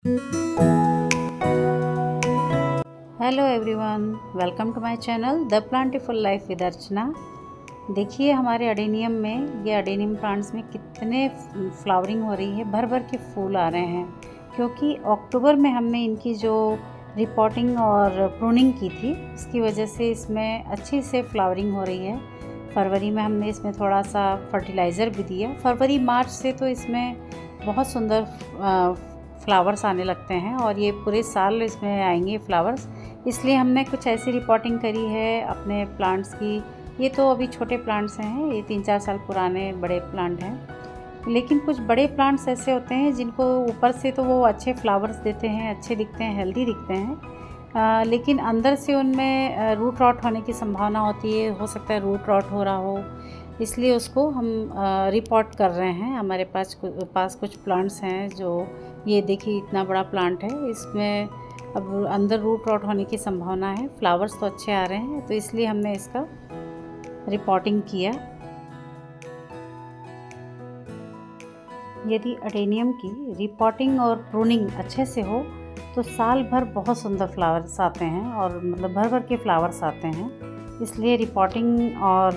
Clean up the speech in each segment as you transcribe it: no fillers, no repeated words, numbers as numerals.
Hello everyone, welcome to my channel the plantiful life with Archana. देखिए हमारे adenium में, ये अडेनियम प्लांट्स में कितने फ्लावरिंग हो रही है, भर भर के फूल आ रहे हैं। क्योंकि अक्टूबर में हमने इनकी जो रिपोर्टिंग और प्रूनिंग की थी, उसकी वजह से इसमें अच्छी से फ्लावरिंग हो रही है। फरवरी में हमने इसमें थोड़ा सा फर्टिलाइज़र भी दिया। फरवरी मार्च से तो इसमें बहुत सुंदर फ्लावर्स आने लगते हैं और ये पूरे साल इसमें आएंगे फ्लावर्स। इसलिए हमने कुछ ऐसी रिपोर्टिंग करी है अपने प्लांट्स की। ये तो अभी छोटे प्लांट्स हैं, ये 3-4 साल पुराने बड़े प्लांट हैं। लेकिन कुछ बड़े प्लांट्स ऐसे होते हैं जिनको ऊपर से तो वो अच्छे फ्लावर्स देते हैं, अच्छे दिखते हैं, हेल्दी दिखते हैं, लेकिन अंदर से उनमें रूट रॉट होने की संभावना होती है। हो सकता है रूट रॉट हो रहा हो, इसलिए उसको हम रिपोर्ट कर रहे हैं। हमारे पास कुछ प्लांट्स हैं जो, ये देखिए इतना बड़ा प्लांट है, इसमें अब अंदर रूट रॉट होने की संभावना है। फ्लावर्स तो अच्छे आ रहे हैं, तो इसलिए हमने इसका रिपोर्टिंग किया। यदि अडेनियम की रिपोर्टिंग और प्रूनिंग अच्छे से हो तो साल भर बहुत सुंदर फ्लावर्स आते हैं और मतलब भर भर के फ्लावर्स आते हैं। इसलिए रिपोर्टिंग और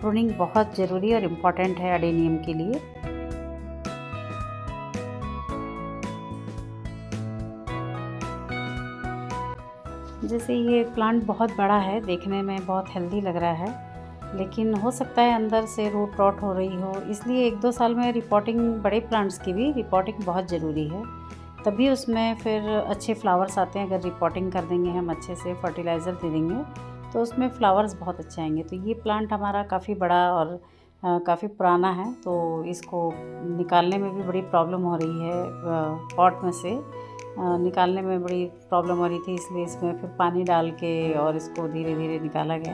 प्रूनिंग बहुत ज़रूरी और इम्पॉर्टेंट है अडेनियम के लिए। जैसे ये प्लांट बहुत बड़ा है, देखने में बहुत हेल्दी लग रहा है, लेकिन हो सकता है अंदर से रूट रॉट हो रही हो। इसलिए 1-2 साल में रिपोर्टिंग, बड़े प्लांट्स की भी रिपोर्टिंग बहुत ज़रूरी है, तभी उसमें फिर अच्छे फ्लावर्स आते हैं। अगर रिपोर्टिंग कर देंगे हम अच्छे से, फर्टिलाइज़र दे देंगे, तो उसमें फ्लावर्स बहुत अच्छे आएंगे। तो ये प्लांट हमारा काफ़ी बड़ा और काफ़ी पुराना है, तो इसको निकालने में भी बड़ी प्रॉब्लम हो रही है। पॉट में से निकालने में बड़ी प्रॉब्लम हो रही थी, इसलिए इसमें फिर पानी डाल के और इसको धीरे धीरे निकाला गया।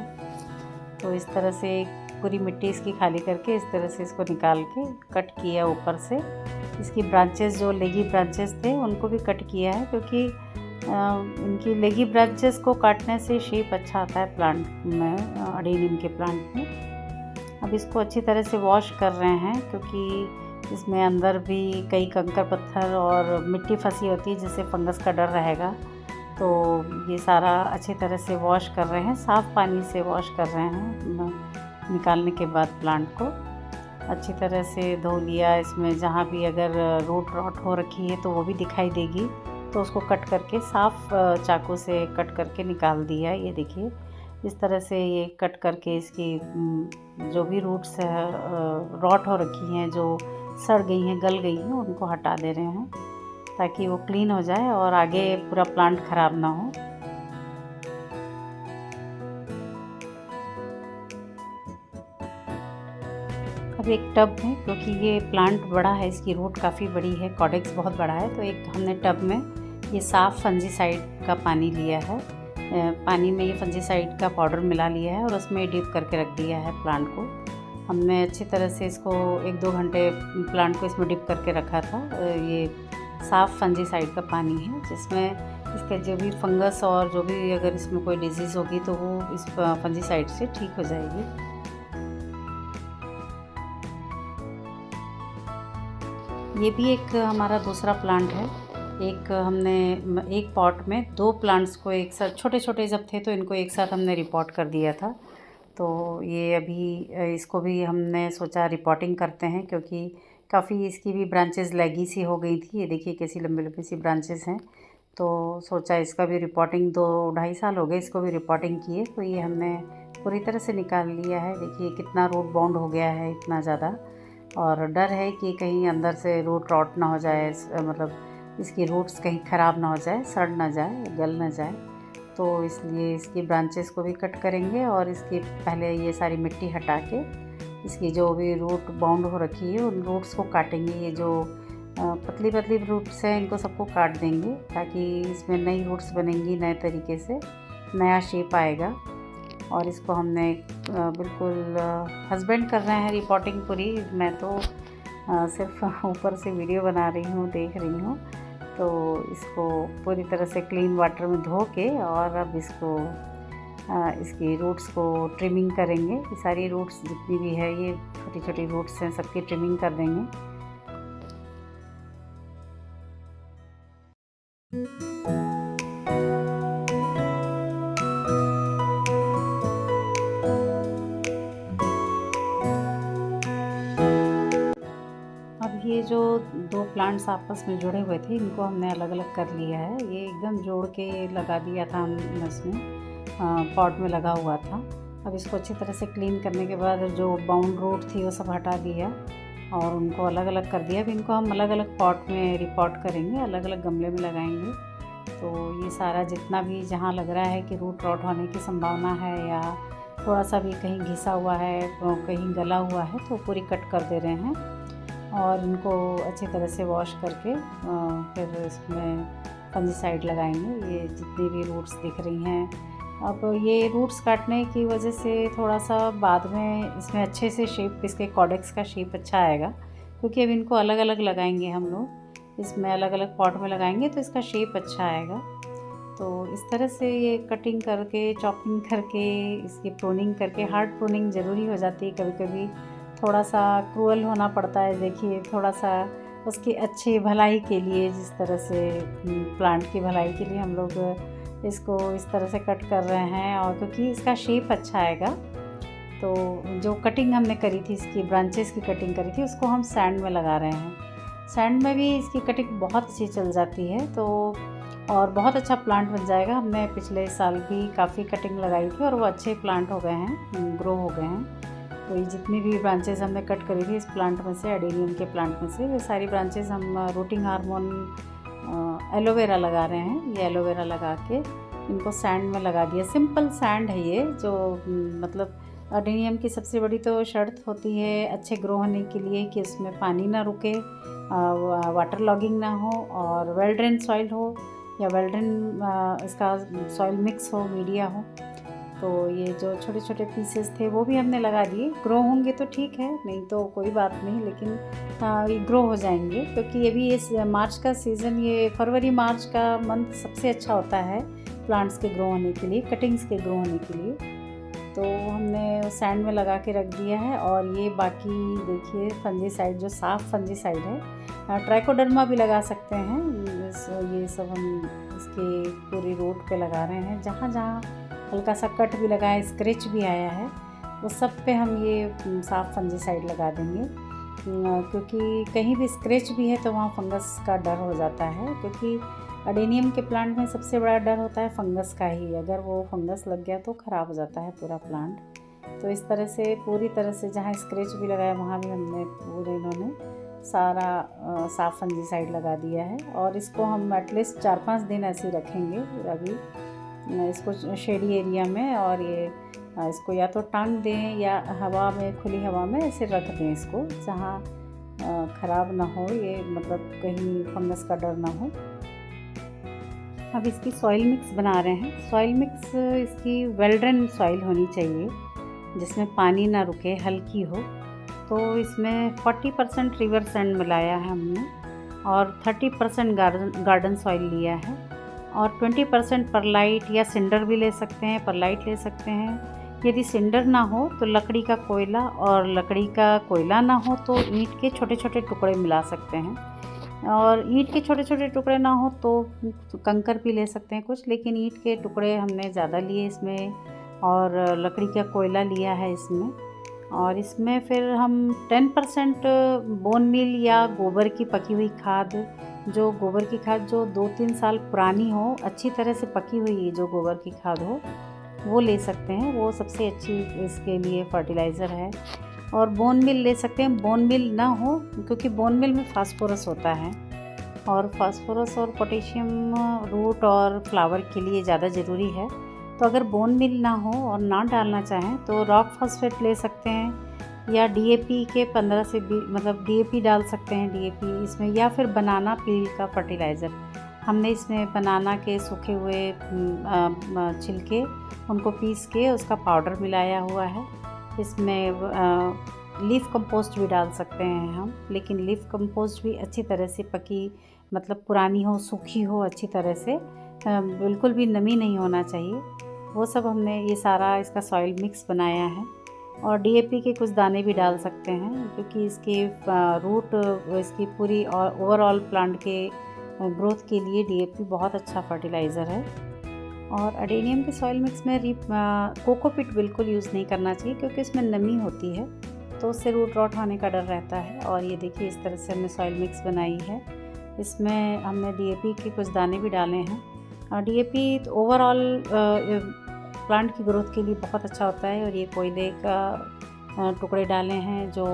तो इस तरह से पूरी मिट्टी इसकी खाली करके इस तरह से इसको निकाल के कट किया ऊपर से। इसकी ब्रांचेस, जो लेगी ब्रांचेस थे, उनको भी कट किया है, क्योंकि इनकी लेगी ब्रांचेस को काटने से शेप अच्छा आता है प्लांट में, अडेनियम के प्लांट में। अब इसको अच्छी तरह से वॉश कर रहे हैं, क्योंकि इसमें अंदर भी कई कंकर पत्थर और मिट्टी फंसी होती है, जिससे फंगस का डर रहेगा। तो ये सारा अच्छी तरह से वॉश कर रहे हैं, साफ़ पानी से वॉश कर रहे हैं। निकालने के बाद प्लांट को अच्छी तरह से धो लिया। इसमें जहाँ भी अगर रूट रॉट हो रखी है तो वो भी दिखाई देगी, तो उसको कट करके साफ़ चाकू से कट करके निकाल दिया। ये देखिए इस तरह से ये कट करके इसकी जो भी रूट्स रॉट हो रखी हैं, जो सड़ गई हैं, गल गई हैं, उनको हटा दे रहे हैं, ताकि वो क्लीन हो जाए और आगे पूरा प्लांट ख़राब ना हो। अब एक टब में, क्योंकि ये प्लांट बड़ा है, इसकी रूट काफ़ी बड़ी है, कॉडेक्स बहुत बड़ा है, तो एक हमने टब में ये साफ़ फंजीसाइड का पानी लिया है। पानी में ये फंजीसाइड का पाउडर मिला लिया है और उसमें डिप करके रख दिया है प्लांट को। हमने अच्छी तरह से इसको 1-2 घंटे प्लांट को इसमें डिप करके रखा था। ये साफ़ फंजीसाइड का पानी है, जिसमें इसके जो भी फंगस और जो भी अगर इसमें कोई डिजीज़ होगी तो वो इस फंजीसाइड से ठीक हो जाएगी। ये भी एक हमारा दूसरा प्लांट है। एक हमने एक पॉट में 2 प्लांट्स को एक साथ, छोटे छोटे जब थे तो इनको एक साथ हमने रिपोर्ट कर दिया था। तो ये अभी इसको भी हमने सोचा रिपोर्टिंग करते हैं, क्योंकि काफ़ी इसकी भी ब्रांचेस लैगी सी हो गई थी। ये देखिए कैसी लंबी लंबी सी ब्रांचेस हैं, तो सोचा इसका भी रिपोर्टिंग, 2-2.5 साल हो गए इसको भी रिपोर्टिंग किए, तो ये हमने पूरी तरह से निकाल लिया है। देखिए कितना रूट बाउंड हो गया है, इतना ज़्यादा। और डर है कि कहीं अंदर से रूट रॉट ना हो जाए, मतलब इसकी रूट्स कहीं ख़राब ना हो जाए, सड़ ना जाए, गल ना जाए। तो इसलिए इसकी ब्रांचेस को भी कट करेंगे और इसकी पहले ये सारी मिट्टी हटा के इसकी जो भी रूट बाउंड हो रखी है उन रूट्स को काटेंगे। ये जो पतली पतली रूट्स हैं, इनको सबको काट देंगे, ताकि इसमें नई रूट्स बनेंगी, नए तरीके से नया शेप आएगा। और इसको हमने बिल्कुल हस्बैंड कर रहे हैं रिपोर्टिंग पूरी। मैं तो सिर्फ ऊपर से वीडियो बना रही हूँ, देख रही हूँ। तो इसको पूरी तरह से क्लीन वाटर में धो के और अब इसको इसकी रूट्स को ट्रिमिंग करेंगे। ये सारी रूट्स जितनी भी है, ये छोटी छोटी रूट्स हैं, सबकी ट्रिमिंग कर देंगे। अब ये जो 2 प्लांट्स आपस में जुड़े हुए थे, इनको हमने अलग-अलग कर लिया है। ये एकदम जोड़ के लगा दिया था हमने इसमें, पॉट में लगा हुआ था। अब इसको अच्छी तरह से क्लीन करने के बाद जो बाउंड रूट थी वो सब हटा दिया और उनको अलग-अलग कर दिया। अब इनको हम अलग-अलग पॉट में रिपॉट करेंगे, अलग-अलग गमले में लगाएंगे। तो ये सारा जितना भी जहाँ लग रहा है कि रूट रॉट होने की संभावना है या थोड़ा सा भी कहीं घिसा हुआ है, कहीं गला हुआ है, तो पूरी कट कर दे रहे हैं और इनको अच्छी तरह से वॉश करके फिर इसमें फंजीसाइड लगाएंगे। ये जितनी भी रूट्स दिख रही हैं, अब ये रूट्स काटने की वजह से थोड़ा सा बाद में इसमें अच्छे से शेप, इसके कॉडेक्स का शेप अच्छा आएगा, क्योंकि अब इनको अलग अलग लगाएंगे हम लोग, इसमें अलग अलग पॉट में लगाएंगे तो इसका शेप अच्छा आएगा। तो इस तरह से ये कटिंग करके, चॉपिंग करके, इसकी प्रूनिंग करके, हार्ड प्रूनिंग ज़रूरी हो जाती है कभी कभी, थोड़ा सा क्रूअल होना पड़ता है। देखिए थोड़ा सा उसकी अच्छी भलाई के लिए, जिस तरह से प्लांट की भलाई के लिए हम लोग इसको इस तरह से कट कर रहे हैं, और क्योंकि इसका शेप अच्छा आएगा। तो जो कटिंग हमने करी थी, इसकी ब्रांचेस की कटिंग करी थी, उसको हम सैंड में लगा रहे हैं। सैंड में भी इसकी कटिंग बहुत अच्छी चल जाती है, तो और बहुत अच्छा प्लांट बन जाएगा। हमने पिछले साल भी काफ़ी कटिंग लगाई थी और वो अच्छे प्लांट हो गए हैं, ग्रो हो गए हैं। तो ये जितनी भी ब्रांचेस हमने कट करी थी इस प्लांट में से, एडेनियम के प्लांट में से, ये सारी ब्रांचेस हम रूटिंग हार्मोन एलोवेरा लगा रहे हैं। ये एलोवेरा लगा के इनको सैंड में लगा दिया। सिंपल सैंड है ये, जो मतलब एडेनियम की सबसे बड़ी तो शर्त होती है अच्छे ग्रो होने के लिए कि उसमें पानी ना रुके, वाटर लॉगिंग ना हो, और वेल ड्रेन सॉइल हो या वेल ड्रेन इसका सॉइल मिक्स हो, मीडिया हो। तो ये जो छोटे छोटे पीसेस थे वो भी हमने लगा दिए। ग्रो होंगे तो ठीक है, नहीं तो कोई बात नहीं, लेकिन ये ग्रो हो जाएंगे, क्योंकि ये भी इस मार्च का सीज़न, ये फरवरी मार्च का मंथ सबसे अच्छा होता है प्लांट्स के ग्रो होने के लिए, कटिंग्स के ग्रो होने के लिए। तो हमने सैंड में लगा के रख दिया है। और ये बाकी देखिए फंजीसाइड, जो साफ़ फंजीसाइड है, ट्राइकोडर्मा भी लगा सकते हैं। ये सब हम इसके पूरी रूट पे लगा रहे हैं। जहाँ जहाँ हल्का सा कट भी लगा है, स्क्रैच भी आया है, उस सब पे हम ये साफ़ फंजीसाइड लगा देंगे, क्योंकि कहीं भी स्क्रैच भी है तो वहाँ फंगस का डर हो जाता है। क्योंकि एडेनियम के प्लांट में सबसे बड़ा डर होता है फंगस का ही। अगर वो फंगस लग गया तो ख़राब हो जाता है पूरा प्लांट। तो इस तरह से पूरी तरह से जहाँ स्क्रैच भी लगाया वहाँ भी हमने पूरे इन्होंने सारा साफ़ फंजीसाइड लगा दिया है। और इसको हम एटलीस्ट 4-5 दिन ऐसे ही रखेंगे अभी इसको शेडी एरिया में। और ये इसको या तो टांग दें या हवा में, खुली हवा में ऐसे रख दें इसको, जहाँ ख़राब ना हो, ये मतलब कहीं फंगस का डर ना हो। अब इसकी सॉइल मिक्स बना रहे हैं। सॉइल मिक्स इसकी वेल ड्रेन सॉइल होनी चाहिए, जिसमें पानी ना रुके, हल्की हो। तो इसमें 40% रिवर सैंड मिलाया है हमने, और 30% गार्डन सॉइल लिया है, और 20% परलाइट या सिंडर भी ले सकते हैं, परलाइट ले सकते हैं। यदि सिंडर ना हो तो लकड़ी का कोयला, और लकड़ी का कोयला ना हो तो ईंट के छोटे छोटे टुकड़े मिला सकते हैं, और ईंट के छोटे छोटे टुकड़े ना हो तो कंकर भी ले सकते हैं कुछ, लेकिन ईंट के टुकड़े हमने ज़्यादा लिए इसमें, और लकड़ी का कोयला लिया है इसमें। और इसमें फिर हम 10% बोन मील या गोबर की पकी हुई खाद, जो गोबर की खाद जो 2-3 साल पुरानी हो, अच्छी तरह से पकी हुई जो गोबर की खाद हो, वो ले सकते हैं। वो सबसे अच्छी इसके लिए फर्टिलाइज़र है। और बोन मिल ले सकते हैं। बोन मिल ना हो, क्योंकि बोन मिल में फास्फोरस होता है, और फास्फोरस और पोटेशियम रूट और फ्लावर के लिए ज़्यादा ज़रूरी है। तो अगर बोन मिल ना हो और ना डालना चाहें तो रॉक फॉस्फेट ले सकते हैं, या डीएपी के 15 से 20, मतलब डीएपी डाल सकते हैं, डीएपी इसमें, या फिर बनाना पील का फर्टिलाइज़र। हमने इसमें बनाना के सूखे हुए छिलके, उनको पीस के उसका पाउडर मिलाया हुआ है। इसमें लीफ कंपोस्ट भी डाल सकते हैं हम, लेकिन लीफ कंपोस्ट भी अच्छी तरह से पकी, मतलब पुरानी हो, सूखी हो अच्छी तरह से, बिल्कुल भी नमी नहीं होना चाहिए। वो सब हमने ये सारा इसका सॉइल मिक्स बनाया है। और डीएपी के कुछ दाने भी डाल सकते हैं, क्योंकि इसके रूट, इसकी पूरी और ओवरऑल प्लांट के ग्रोथ के लिए डीएपी बहुत अच्छा फर्टिलाइज़र है। और अडेनियम के सॉइल मिक्स में कोकोपीट बिल्कुल यूज़ नहीं करना चाहिए, क्योंकि इसमें नमी होती है तो उससे रूट रॉट होने का डर रहता है। और ये देखिए इस तरह से हमने सॉइल मिक्स बनाई है। इसमें हमने डीएपी के कुछ दाने भी डाले हैं। डीएपी ओवरऑल प्लांट की ग्रोथ के लिए बहुत अच्छा होता है। और ये कोयले का टुकड़े डाले हैं जो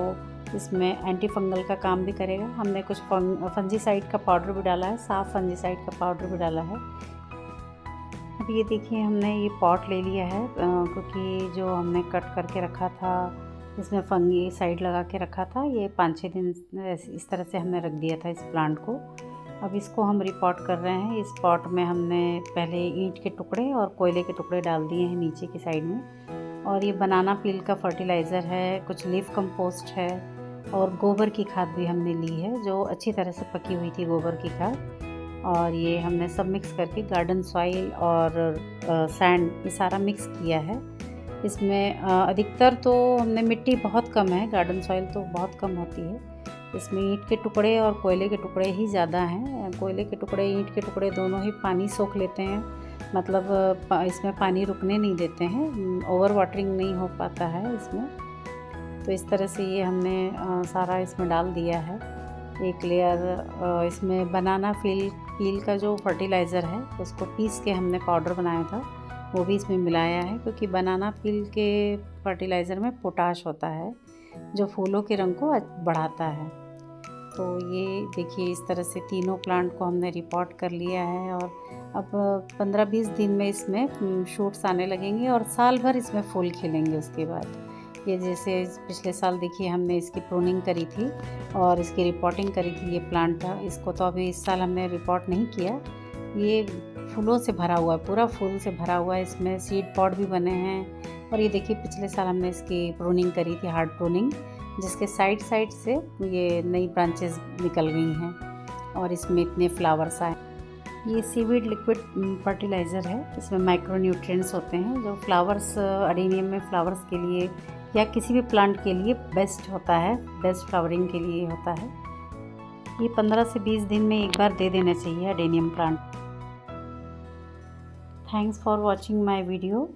इसमें एंटी फंगल का काम भी करेगा। हमने कुछ फंजीसाइड का पाउडर भी डाला है, साफ फंजीसाइड का पाउडर भी डाला है। अब ये देखिए हमने ये पॉट ले लिया है, क्योंकि जो हमने कट करके रखा था इसमें फंगीसाइड लगा के रखा था, ये 5-6 दिन इस तरह से हमने रख दिया था इस प्लांट को। अब इसको हम रिपॉट कर रहे हैं। इस पॉट में हमने पहले ईंट के टुकड़े और कोयले के टुकड़े डाल दिए हैं नीचे की साइड में। और ये बनाना पील का फर्टिलाइज़र है, कुछ लीफ कंपोस्ट है और गोबर की खाद भी हमने ली है, जो अच्छी तरह से पकी हुई थी गोबर की खाद। और ये हमने सब मिक्स करके गार्डन सॉइल और सैंड ये सारा मिक्स किया है। इसमें अधिकतर तो हमने मिट्टी बहुत कम है, गार्डन सॉइल तो बहुत कम होती है। इसमें ईंट के टुकड़े और कोयले के टुकड़े ही ज़्यादा हैं। कोयले के टुकड़े ईंट के टुकड़े दोनों ही पानी सोख लेते हैं, मतलब इसमें पानी रुकने नहीं देते हैं, ओवर वाटरिंग नहीं हो पाता है इसमें। तो इस तरह से ये हमने सारा इसमें डाल दिया है। एक लेयर इसमें बनाना पील का जो फर्टिलाइज़र है उसको पीस के हमने पाउडर बनाया था, वो भी इसमें मिलाया है, क्योंकि बनाना पील के फर्टिलाइज़र में पोटाश होता है जो फूलों के रंग को बढ़ाता है। तो ये देखिए इस तरह से तीनों प्लांट को हमने रिपॉट कर लिया है। और अब 15-20 दिन में इसमें शूट्स आने लगेंगे और साल भर इसमें फूल खिलेंगे। उसके बाद ये जैसे पिछले साल देखिए हमने इसकी प्रूनिंग करी थी और इसकी रिपोर्टिंग करी थी। ये प्लांट था, इसको तो अभी इस साल हमने रिपोर्ट नहीं किया। ये फूलों से भरा हुआ है, पूरा फूल से भरा हुआ है। इसमें सीड पॉट भी बने हैं। और ये देखिए पिछले साल हमने इसकी प्रूनिंग करी थी, हार्ड प्रूनिंग, जिसके साइड से ये नई ब्रांचेस निकल गई हैं और इसमें इतने फ्लावर्स आए। ये सीवीड लिक्विड फर्टिलाइज़र है। इसमें माइक्रो न्यूट्रिएंट्स होते हैं जो फ्लावर्स, अडेनियम में फ्लावर्स के लिए या किसी भी प्लांट के लिए बेस्ट होता है, बेस्ट फ्लावरिंग के लिए होता है। ये 15 से 20 दिन में एक बार दे देना चाहिए adenium plant. Thanks for watching my video.